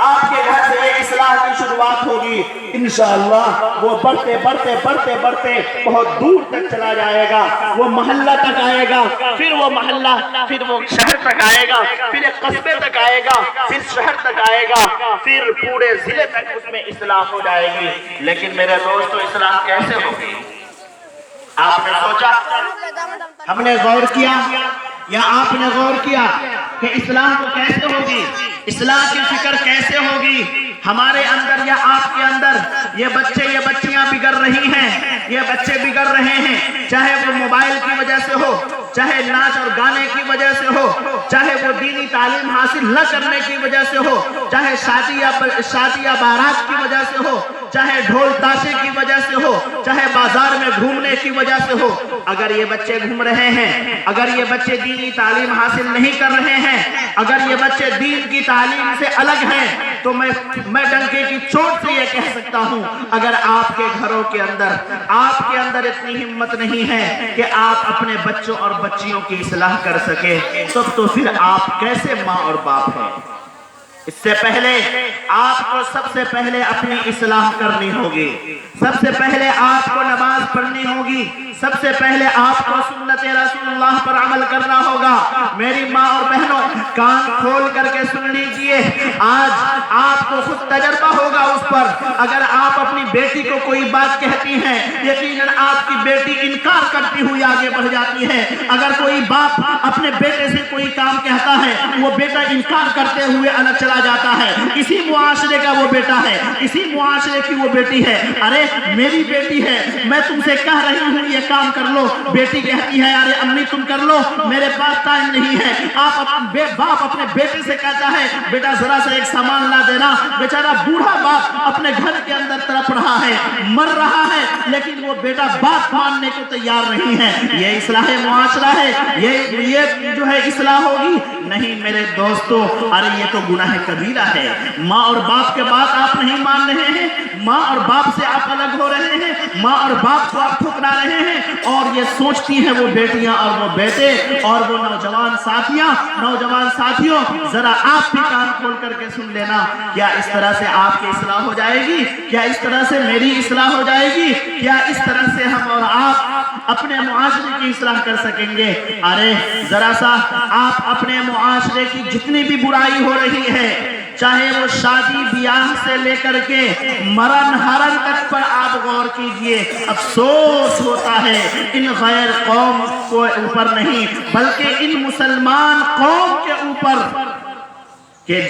آپ کے گھر سے اصلاح کی شروعات ہوگی، انشاءاللہ وہ بڑھتے بڑھتے بڑھتے بڑھتے بہت دور تک چلا جائے گا، وہ محلہ تک آئے گا، پھر وہ محلہ، پھر وہ شہر تک آئے گا، پھر ایک قصبے تک آئے گا، پھر شہر تک آئے گا، پھر پورے ضلع تک اس میں اصلاح ہو جائے گی۔ لیکن میرے دوستو اصلاح کیسے ہوگی؟ آپ نے سوچا، ہم نے غور کیا یا آپ نے غور کیا کہ اصلاح کو کیسے ہوگی؟ اصلاح کی فکر کیسے ہوگی ہمارے اندر یا آپ کے اندر؟ یہ بچے یہ بچیاں بگڑ رہی ہیں، یہ بچے بگڑ رہے ہیں، چاہے وہ موبائل کی وجہ سے ہو، چاہے ناچ اور گانے کی وجہ سے ہو، چاہے وہ دینی تعلیم حاصل نہ کرنے کی وجہ سے ہو، چاہے شادی یا بارات کی وجہ سے ہو، چاہے ڈھول تاشے کی وجہ سے ہو، چاہے بازار میں گھومنے کی وجہ سے ہو۔ اگر یہ بچے گھوم رہے ہیں، اگر یہ بچے دینی تعلیم حاصل نہیں کر رہے ہیں، اگر یہ بچے دین کی تعلیم سے الگ ہیں، تو میں ڈنکے کی چوٹ سے یہ کہہ سکتا ہوں، اگر آپ کے گھروں کے اندر اتنی ہمت نہیں ہے کہ آپ اپنے بچوں اور بچیوں کی اصلاح کر سکے، تو پھر آپ کیسے ماں اور باپ ہیں؟ اس سے پہلے آپ کو سب سے پہلے اپنی اصلاح کرنی ہوگی، سب سے پہلے آپ کو نماز پڑھنی ہوگی، سب سے پہلے آپ کو سنت رسول اللہ پر عمل کرنا ہوگا۔ میری ماں اور بہنوں، کان کھول کر کے سن لیجئے، آج آپ کو خود تجربہ ہوگا اس پر۔ اگر آپ اپنی بیٹی کو کوئی بات کہتی ہیں، یقیناً آپ کی بیٹی انکار کرتی ہوئی آگے بڑھ جاتی ہے۔ اگر کوئی باپ اپنے بیٹے سے کوئی کام کہتا ہے، وہ بیٹا انکار کرتے ہوئے الگ چلا جاتا ہے۔ اسی معاشرے کا وہ بیٹا ہے، اسی معاشرے کی وہ بیٹی ہے، ارے میری بیٹی ہے، میں تم سے کہہ رہی ہوں یہ کام کر لو، بیٹی کہتی ہے ارے امی تم کر لو، میرے پاس ٹائم نہیں ہے۔ باپ اپنے بیٹے سے کہتا ہے بیٹا ذرا سے ایک سامان لا دینا، بیچارہ بوڑھا باپ اپنے گھر کے اندر تڑپ رہا ہے، مر رہا ہے، لیکن وہ بیٹا بات ماننے کو تیار نہیں ہے۔ یہ اصلاح معاشرہ ہے؟ یہ جو ہے اصلاح ہوگی؟ نہیں میرے دوستو، ارے یہ تو گناہ کبیرہ ہے۔ ماں اور باپ کے بات آپ نہیں مان رہے ہیں، ماں اور باپ سے آپ الگ ہو رہے ہیں، ماں اور باپ کو آپ ٹھکرا رہے ہیں، اور یہ سوچتی ہیں وہ بیٹیاں اور وہ بیٹے اور وہ نوجوان ساتھیوں، ذرا آپ بھی کان کھول کر کے سن لینا، کیا اس طرح سے آپ کی اصلاح ہو جائے گی؟ کیا اس طرح سے میری اصلاح ہو جائے گی؟ کیا اس طرح سے ہم اور آپ اپنے معاشرے کی اصلاح کر سکیں گے؟ ارے ذرا سا آپ اپنے معاشرے کی جتنی بھی برائی ہو رہی ہے، چاہے وہ شادی بیاہ سے لے کر کے مرن ہرن تک پر آپ غور کیجئے، افسوس ہوتا ہے ان غیر قوم کو اوپر نہیں بلکہ ان مسلمان قوم کے اوپر، کہ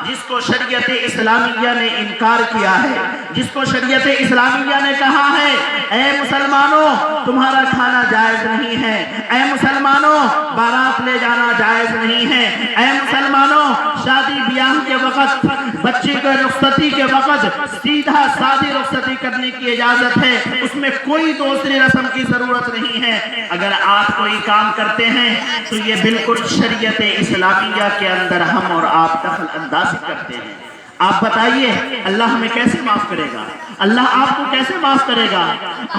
جس کو شریعت اسلامیہ نے انکار کیا ہے، جس کو شریعت اسلامیہ نے کہا ہے اے مسلمانوں تمہارا کھانا جائز نہیں ہے، اے مسلمانوں بارات لے جانا جائز نہیں ہے، اے مسلمانوں شادی بیاہ کے وقت، بچے کے رخصتی کے وقت سیدھا سادی رخصتی کرنے کی اجازت ہے، اس میں کوئی دوسری رسم کی ضرورت نہیں ہے۔ اگر آپ کوئی کام کرتے ہیں تو یہ بالکل شریعت اسلامیہ کے اندر ہم اور آپ دخل اندازی کرتے ہیں۔ آپ بتائیے اللہ ہمیں کیسے معاف کرے گا؟ اللہ آپ کو کیسے معاف کرے گا؟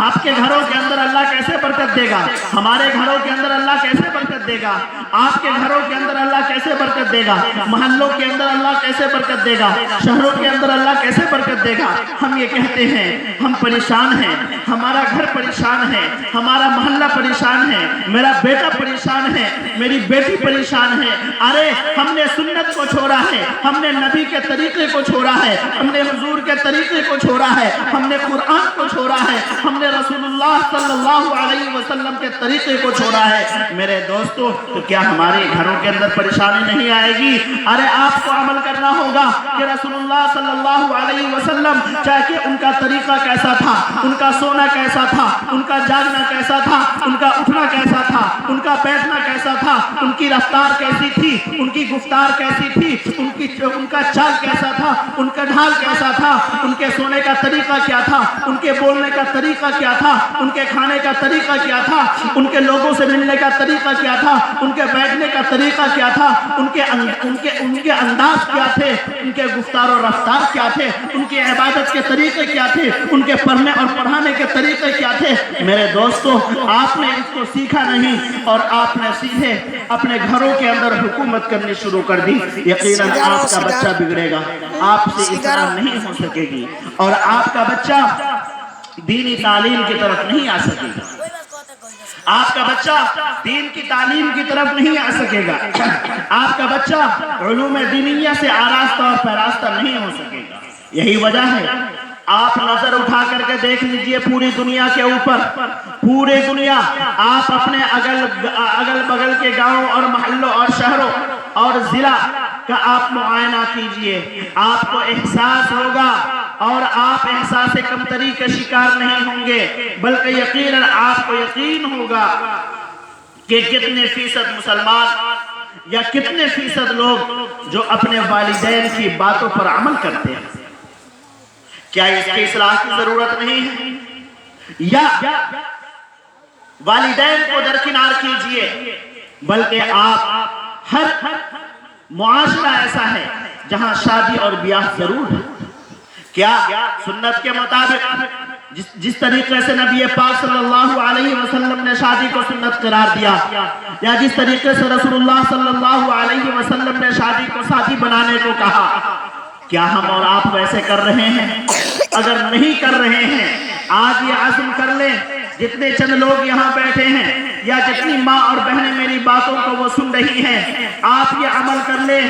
آپ کے گھروں کے اندر اللہ کیسے برکت دے گا؟ ہمارے گھروں کے اندر اللہ کیسے برکت دے گا؟ آپ کے گھروں کے اندر اللہ کیسے برکت دے گا؟ محلوں کے اندر اللہ کیسے برکت دے گا؟ شہروں کے اندر اللہ کیسے برکت دے گا؟ ہم یہ کہتے ہیں ہم پریشان ہیں، ہمارا گھر پریشان ہے، ہمارا محلہ پریشان ہے، میرا بیٹا پریشان ہے، میری بیٹی پریشان ہے۔ ارے ہم نے سنت کو چھوڑا ہے، ہم نے نبی کے طریقے کو چھوڑا ہے، ہم نے حضور کے طریقے کو چھوڑا ہے، ہم نے قرآن کو چھوڑا ہے، ہم نے رسول اللہ صلی اللہ علیہ وسلم کے طریقے کو چھوڑا ہے۔ میرے دوستو تو کیا ہمارے گھروں کے اندر پریشانی نہیں آئے گی؟ ارے آپ کو عمل کرنا ہوگا کہ رسول اللہ صلی اللہ علیہ وسلم چاہے کہ ان کا طریقہ کیسا تھا، ان کا سونا کیسا تھا، ان کا جاگنا کیسا تھا، ان کا اٹھنا کیسا تھا، ان کا بیٹھنا کیسا تھا، ان کی رفتار کیسی تھی، ان کی گفتار کیسی تھی، ان کا چال کیسا تھا، ان کا ڈھال کیسا تھا، ان کے سونے کا طریقہ کیا تھا، ان کے بولنے کا طریقہ کیا تھا، ان کے کھانے کا طریقہ کیا تھا، ان کے لوگوں سے ملنے کا طریقہ کیا تھا، ان کے بیٹھنے کا طریقہ کیا تھا، ان کے انداز کیا تھے، ان کے گفتار و رفتار کیا تھے، ان کی عبادت کے طریقے کیا تھے، ان کے پڑھنے اور پڑھانے کے طریقے کیا تھے۔ میرے دوستو، آپ نے اس کو سیکھا نہیں اور آپ نے سیدھے اپنے گھروں کے اندر حکومت کرنی شروع کر دی۔ یقیناً آپ کا بچہ بگڑے گا، آپ سے اصلاح نہیں ہو سکے گی، اور آپ کا بچہ دینی تعلیم کی طرف نہیں آ سکے گا، آپ کا بچہ دین کی تعلیم کی طرف نہیں آ سکے گا، آپ کا بچہ علوم دینیہ سے آراستہ اور پیراستہ نہیں ہو سکے گا۔ یہی وجہ ہے آپ نظر اٹھا کر کے دیکھ لیجئے پوری دنیا کے اوپر، پورے دنیا، آپ اپنے اگل بغل کے گاؤں اور محلوں اور شہروں اور ضلع کا آپ معائنہ کیجئے، آپ کو احساس ہوگا اور آپ احساس کمتری کے شکار نہیں ہوں گے، بلکہ یقیناً آپ کو یقین ہوگا کہ کتنے فیصد مسلمان یا کتنے فیصد لوگ جو اپنے والدین کی باتوں پر عمل کرتے ہیں۔ کیا اس کی اصلاح کی ضرورت نہیں ہے؟ یا والدین کو درکنار کیجئے، بلکہ آپ ہر معاشرہ ایسا ہے جہاں شادی اور بیاہ ضرور ہے۔ کیا سنت کے مطابق جس طریقے سے نبی پاک صلی اللہ علیہ وسلم نے شادی کو سنت قرار دیا، یا جس طریقے سے رسول اللہ صلی اللہ علیہ وسلم نے شادی کو سادی بنانے کو کہا، کیا ہم اور آپ ویسے کر رہے ہیں؟ اگر نہیں کر رہے ہیں، آج یہ عزم کر لیں، جتنے چند لوگ یہاں بیٹھے ہیں یا جتنی ماں اور بہنیں میری باتوں کو وہ سن رہی ہیں، آپ یہ عمل کر لیں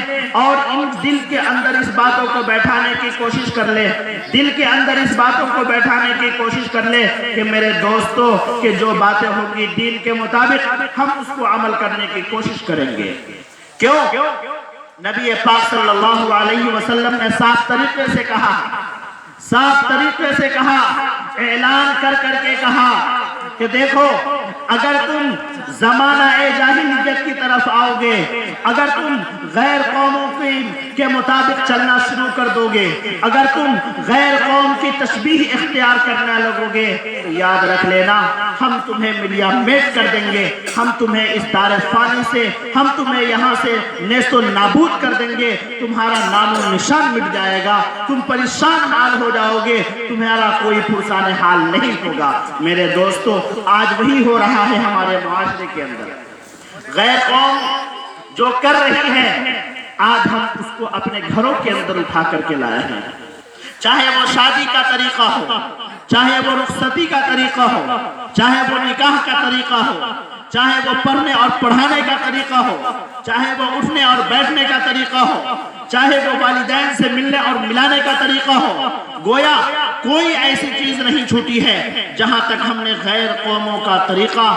اور ان دل کے اندر اس باتوں کو بیٹھانے کی کوشش کر لیں، دل کے اندر اس باتوں کو بیٹھانے کی کوشش کر لیں کہ میرے دوستوں کہ جو باتیں ہوں گی دین کے مطابق ہم اس کو عمل کرنے کی کوشش کریں گے۔ کیوں؟ نبی پاک صلی اللہ علیہ وسلم نے صاف طریقے سے کہا، صاف طریقے سے کہا، اعلان کر کر کے کہا کہ دیکھو، اگر تم زمانہ جاہلیت کی طرف آؤ گے، اگر تم غیر قوموں کے مطابق چلنا شروع کر دو گے، اگر تم غیر قوم کی تشبیہ اختیار کرنے لگو گے، تو یاد رکھ لینا ہم تمہیں ملیا میٹ کر دیں گے، ہم تمہیں اس دار فانی سے، ہم تمہیں یہاں سے نیست و نابود کر دیں گے، تمہارا نام و نشان مٹ جائے گا، تم پریشان حال ہو جاؤ گے، تمہارا کوئی پرسان حال نہیں ہوگا۔ میرے دوستو، آج وہی ہو رہا ہے ہمارے معاشرے کے اندر۔ غیر قوم جو کر رہی ہے، آج ہم اس کو اپنے گھروں کے اندر اٹھا کر کے لائے ہیں، چاہے وہ شادی کا طریقہ ہو، چاہے وہ رخصتی کا طریقہ ہو، چاہے وہ نکاح کا طریقہ ہو، چاہے وہ پڑھنے اور پڑھانے کا طریقہ ہو، چاہے وہ اٹھنے اور بیٹھنے کا طریقہ ہو، چاہے وہ والدین سے ملنے اور ملانے کا طریقہ ہو، گویا کوئی ایسی چیز نہیں چھوٹی ہے جہاں تک ہم نے غیر قوموں کا طریقہ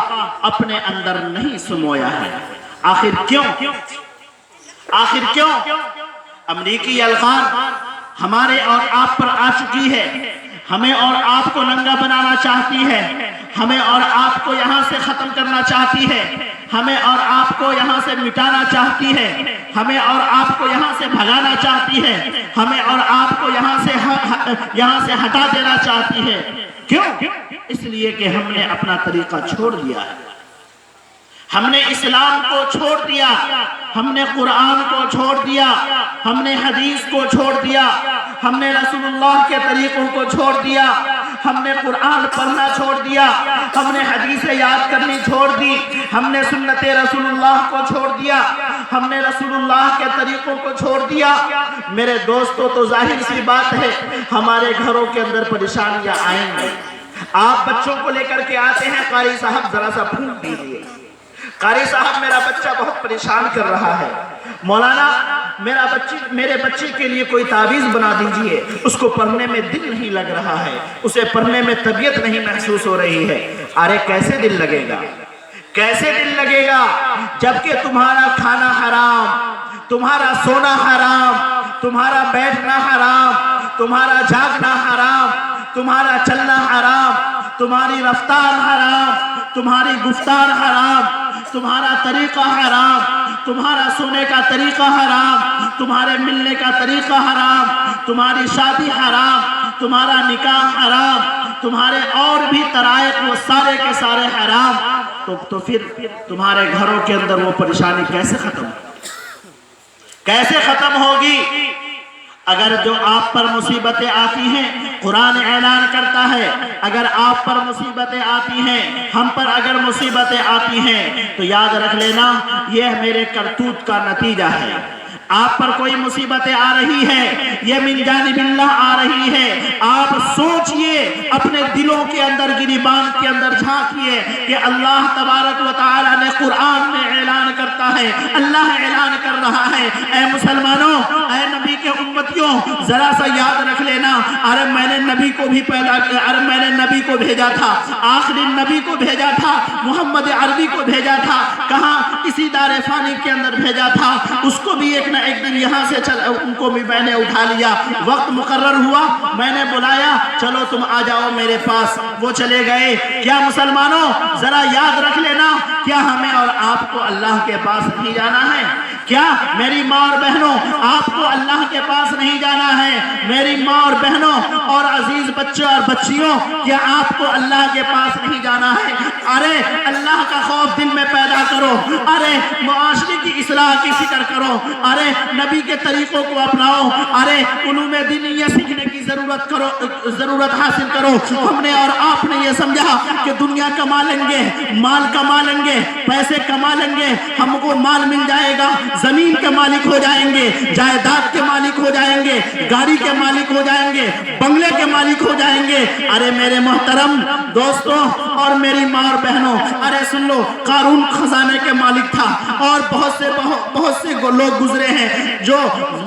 اپنے اندر نہیں سمویا ہے۔ آخر کیوں؟ آخر کیوں؟ امریکی الغار ہمارے اور آپ پر آ چکی ہے، ہمیں اور آپ کو ننگا بنانا چاہتی ہے، ہمیں اور آپ کو یہاں سے ختم کرنا چاہتی ہے، ہمیں اور آپ کو یہاں سے مٹانا چاہتی ہے، ہمیں اور آپ کو یہاں سے بھگانا چاہتی ہے، ہمیں اور آپ کو یہاں سے ہٹا دینا چاہتی ہے۔ کیوں؟ اس لیے کہ ہم نے اپنا طریقہ چھوڑ دیا ہے، ہم نے اسلام کو چھوڑ دیا، ہم نے قرآن کو چھوڑ دیا، ہم نے حدیث کو چھوڑ دیا، ہم نے رسول اللہ کے طریقوں کو چھوڑ دیا، ہم نے قرآن پڑھنا چھوڑ دیا، ہم نے حدیثیں یاد کرنی چھوڑ دی، ہم نے سنت رسول اللہ کو چھوڑ دیا، ہم نے رسول اللہ کے طریقوں کو چھوڑ دیا۔ میرے دوستو، تو ظاہر سی بات ہے ہمارے گھروں کے اندر پریشانیاں آئیں گے۔ آپ بچوں کو لے کر کے آتے ہیں، قاری صاحب ذرا سا پھونک دیجئے، قاری صاحب میرا بچہ بہت پریشان کر رہا ہے، مولانا میرے بچے کے لیے کوئی تعویذ بنا دیجئے، اس کو پڑھنے میں دل نہیں لگ رہا ہے، اسے پڑھنے میں طبیعت نہیں محسوس ہو رہی ہے۔ ارے کیسے دل لگے گا؟ کیسے دل لگے گا جبکہ تمہارا کھانا حرام، تمہارا سونا حرام، تمہارا بیٹھنا حرام، تمہارا جاگنا حرام، تمہارا چلنا حرام، تمہاری رفتار حرام، تمہاری گفتار حرام، تمہارا طریقہ حرام، تمہارا سونے کا طریقہ حرام، تمہارے ملنے کا طریقہ حرام، تمہاری شادی حرام، تمہارا نکاح حرام، تمہارے اور بھی طرائق وہ سارے کے سارے حرام۔ تو پھر تمہارے گھروں کے اندر وہ پریشانی کیسے ختم ہوگی؟ اگر جو آپ پر مصیبتیں آتی ہیں، قرآن اعلان کرتا ہے اگر آپ پر مصیبتیں آتی ہیں، ہم پر اگر مصیبتیں آتی ہیں تو یاد رکھ لینا یہ میرے کرتوت کا نتیجہ ہے۔ آپ پر کوئی مصیبتیں آ رہی ہے، یہ من جانب اللہ آ رہی ہے، آپ سوچئے، اپنے دلوں کے اندر گریبان کے اندر جھانکیے کہ اللہ تبارک و تعالی نے قرآن میں اعلان کرتا ہے، اللہ اعلان کر رہا ہے، اے مسلمانوں، اے نبی کے امتیوں، ذرا سا یاد رکھ لینا، ارے میں نے نبی کو بھی میں نے نبی کو بھیجا تھا، آخری نبی کو بھیجا تھا، محمد عربی کو بھیجا تھا، کہاں؟ اسی دار فانی کے اندر بھیجا تھا، اس کو بھی ایک ایک دن یہاں سے ان کو بھی میں نے اٹھا لیا، وقت مقرر ہوا، میں نے بلایا، چلو تم آ جاؤ میرے پاس، وہ چلے گئے۔ کیا مسلمانوں ذرا یاد رکھ لینا، کیا ہمیں اور آپ کو اللہ کے پاس نہیں جانا ہے؟ کیا میری ماں اور بہنوں آپ کو اللہ کے پاس نہیں جانا ہے؟ میری ماں اور بہنوں اور عزیز بچے اور بچیوں، کیا آپ کو اللہ کے پاس نہیں جانا ہے؟ ارے اللہ کا خوف دل میں پیدا کرو، ارے معاشرے کی اصلاح کی فکر کرو، ارے نبی کے طریقوں کو اپناؤ، ارے علوم دینیہ سیکھنے کی ضرورت حاصل کرو۔ ہم نے اور آپ نے یہ سمجھا کہ دنیا کما لیں گے، مال کما لیں گے، پیسے کما لیں گے، ہم کو مال مل جائے گا، زمین کے مالک ہو جائیں گے، جائیداد کے مالک ہو جائیں گے، گاڑی کے مالک ہو جائیں گے، بنگلے کے مالک ہو جائیں گے۔ ارے میرے محترم دوستوں اور میری ماں اور بہنوں، ارے سن لو، قارون خزانے کے مالک تھا، اور بہت سے لوگ گزرے ہیں جو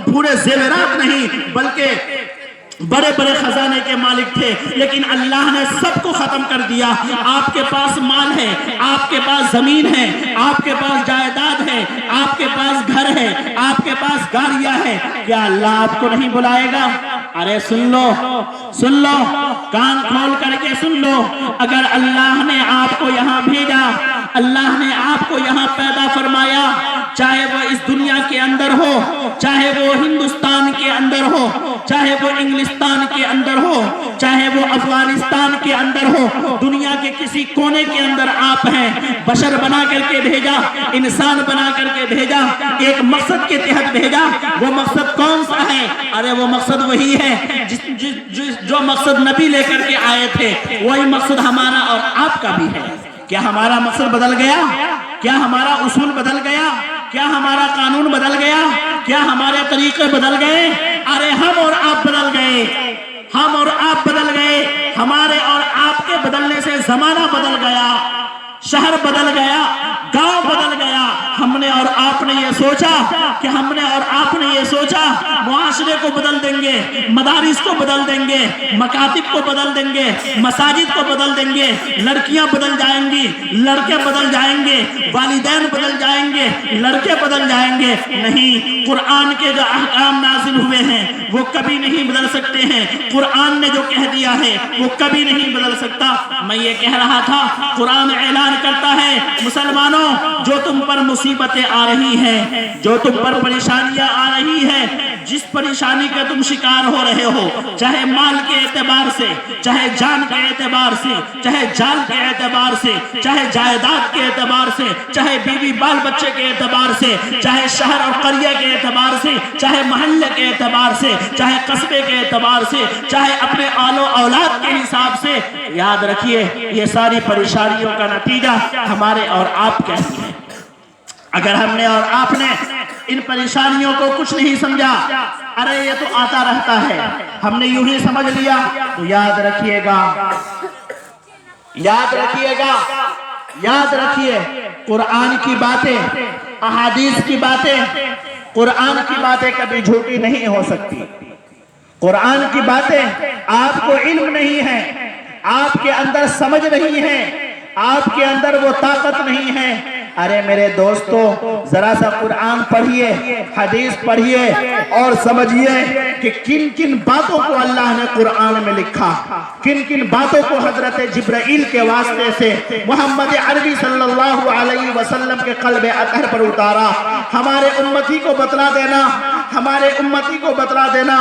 پورے زیورات نہیں بلکہ بڑے بڑے خزانے کے مالک تھے، لیکن اللہ نے سب کو ختم کر دیا۔ آپ کے پاس مال ہے، آپ کے پاس زمین ہے، آپ کے پاس جائیداد ہے، آپ کے پاس گھر ہے، آپ کے پاس گاڑیاں ہے، کیا اللہ آپ کو نہیں بلائے گا؟ ارے سن لو، کان کھول کر کے سن لو، اگر اللہ نے آپ کو یہاں بھیجا، اللہ نے آپ کو یہاں پیدا فرمایا، چاہے وہ اس دنیا کے اندر ہو، چاہے وہ ہندوستان کے اندر ہو، چاہے وہ انگلستان کے اندر ہو، چاہے وہ افغانستان کے اندر ہو، دنیا کے کسی کونے کے اندر آپ ہیں، بشر بنا کر کے بھیجا، انسان بنا کر کے بھیجا، ایک مقصد کے تحت بھیجا۔ وہ مقصد کون سا ہے؟ ارے وہ مقصد وہی ہے جو مقصد نبی لے کر کے آئے تھے، وہی مقصد ہمارا اور آپ کا بھی ہے۔ کیا ہمارا مقصد بدل گیا؟ کیا ہمارا اصول بدل گیا؟ کیا ہمارا قانون بدل گیا؟ کیا ہمارے طریقے بدل گئے؟ ارے ہم اور آپ بدل گئے، ہم اور آپ بدل گئے، ہمارے اور آپ کے بدلنے سے زمانہ بدل گیا، شہر بدل گیا، گاؤں بدل گیا۔ ہم نے اور آپ نے یہ سوچا معاشرے کو بدل دیں گے، مدارس کو بدل دیں گے، مکاتب کو بدل دیں گے، مساجد کو بدل دیں گے، لڑکیاں بدل جائیں گی، لڑکے بدل جائیں گے، والدین بدل جائیں گے، لڑکے بدل جائیں گے۔ نہیں، قرآن کے جو احکام نازل ہوئے ہیں وہ کبھی نہیں بدل سکتے ہیں، قرآن نے جو کہہ دیا ہے وہ کبھی نہیں بدل سکتا۔ میں یہ کہہ رہا تھا، قرآن اعلان کرتا ہے مسلمانوں، جو تم پر مصیبتیں آ رہی ہیں، جو تم پر پریشانیاں آ رہی ہیں، جس پریشانی کے تم شکار ہو رہے ہو، چاہے مال کے اعتبار سے، چاہے جان کے اعتبار سے، چاہے جال کے اعتبار سے، چاہے جائیداد کے اعتبار سے، چاہے بیوی بال بچے کے اعتبار سے، چاہے شہر اور قریہ کے اعتبار سے، چاہے محلے کے اعتبار سے، چاہے قصبے کے اعتبار سے، چاہے اپنے آل و اولاد کے حساب سے، یاد رکھیے یہ ساری پریشانیوں کا نتیجہ ہمارے اور آپ کیسی ہے۔ اگر ہم نے اور آپ نے ان پریشانیوں کو کچھ نہیں سمجھا، ارے یہ تو آتا رہتا ہے، ہم نے یوں ہی سمجھ لیا، تو یاد رکھیے گا، یاد رکھیے قرآن کی باتیں، احادیث کی باتیں، قرآن کی باتیں کبھی جھوٹی نہیں ہو سکتی۔ قرآن کی باتیں آپ کو علم نہیں ہے، آپ کے اندر سمجھ نہیں ہے، آپ کے اندر وہ طاقت نہیں ہے۔ ارے میرے دوستو، ذرا سا قرآن پڑھیے، حدیث پڑھیے اور سمجھیے کہ کن کن باتوں کو اللہ نے قرآن میں لکھا، کن کن باتوں کو حضرت جبرائیل کے واسطے سے محمد عربی صلی اللہ علیہ وسلم کے قلب اطہر پر اتارا۔ ہمارے امتی کو بتلا دینا ہمارے امتی کو بتلا دینا،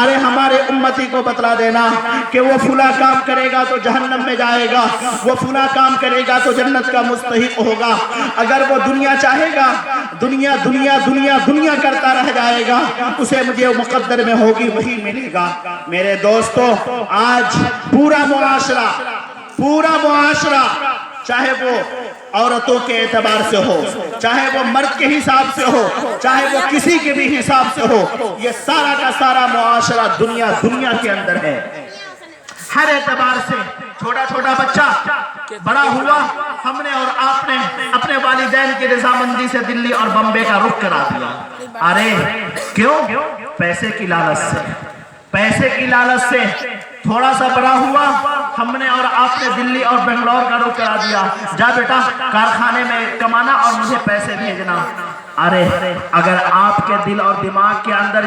ارے ہمارے امتی کو بتلا دینا کہ وہ فلاں کام کرے گا تو جہنم میں جائے گا، وہ فلاں کام کرے گا تو جنت کا مستحق ہوگا۔ اگر وہ دنیا چاہے گا، دنیا دنیا دنیا دنیا کرتا رہ جائے گا، اسے مجھے مقدر میں ہوگی وہی ملے گا۔ میرے دوستو، آج پورا معاشرہ چاہے وہ عورتوں کے اعتبار سے ہو، چاہے وہ مرد کے حساب سے ہو، چاہے وہ کسی کے بھی حساب سے ہو، یہ سارا کا سارا معاشرہ دنیا کے اندر ہے۔ ہر اعتبار سے چھوٹا چھوٹا بچہ بڑا ہوا، ہم نے اور آپ نے اپنے والدین کی رضامندی سے دلی اور بمبے کا رخ کرا دیا۔ ارے کیوں؟ پیسے کی لالچ سے تھوڑا سا بڑا ہوا، ہم نے اور آپ نے دلی اور بنگلور کا رخ کرا دیا، جا بیٹا کارخانے میں کمانا اور مجھے پیسے بھیجنا۔ ارے اگر آپ کے دل اور دماغ کے اندر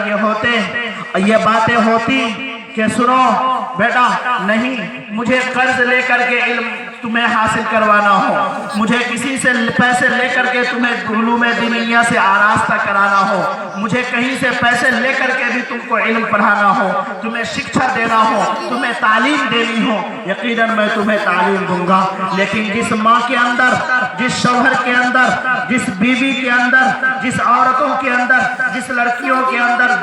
یہ باتیں ہوتی کہ سنو بیٹا، نہیں مجھے قرض لے کر کے علم تمہیں حاصل کروانا ہو، مجھے کسی سے پیسے لے کر کے تمہیں علوم دینیہ سے آراستہ کرانا ہو، مجھے کہیں سے پیسے لے کر کے بھی تم کو علم پڑھانا ہو، تمہیں شکشا دینا ہو، تمہیں تعلیم دینی ہو، یقیناً میں تمہیں تعلیم دوں گا۔ لیکن جس ماں کے اندر، جس شوہر کے اندر، جس بیوی کے اندر، جس عورتوں کے اندر، جس لڑکیوں کے اندر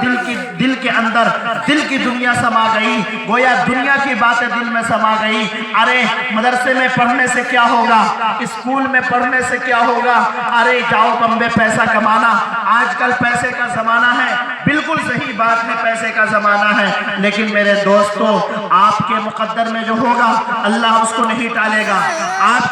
دل کی دنیا سما گئی، گویا دنیا کی باتیں دل میں سما گئی، ارے مدرسے میں پڑھنے سے کیا ہوگا، اسکول میں پڑھنے سے کیا ہوگا، ارے جاؤ بمبے پیسہ کمانا۔ آج کل پیسے کا زمانہ ہے، بالکل صحیح بات ہے، پیسے کا زمانہ ہے، لیکن میرے دوستو، آپ کے مقدر میں جو ہوگا اللہ اس کو نہیں ٹالے گا۔ آپ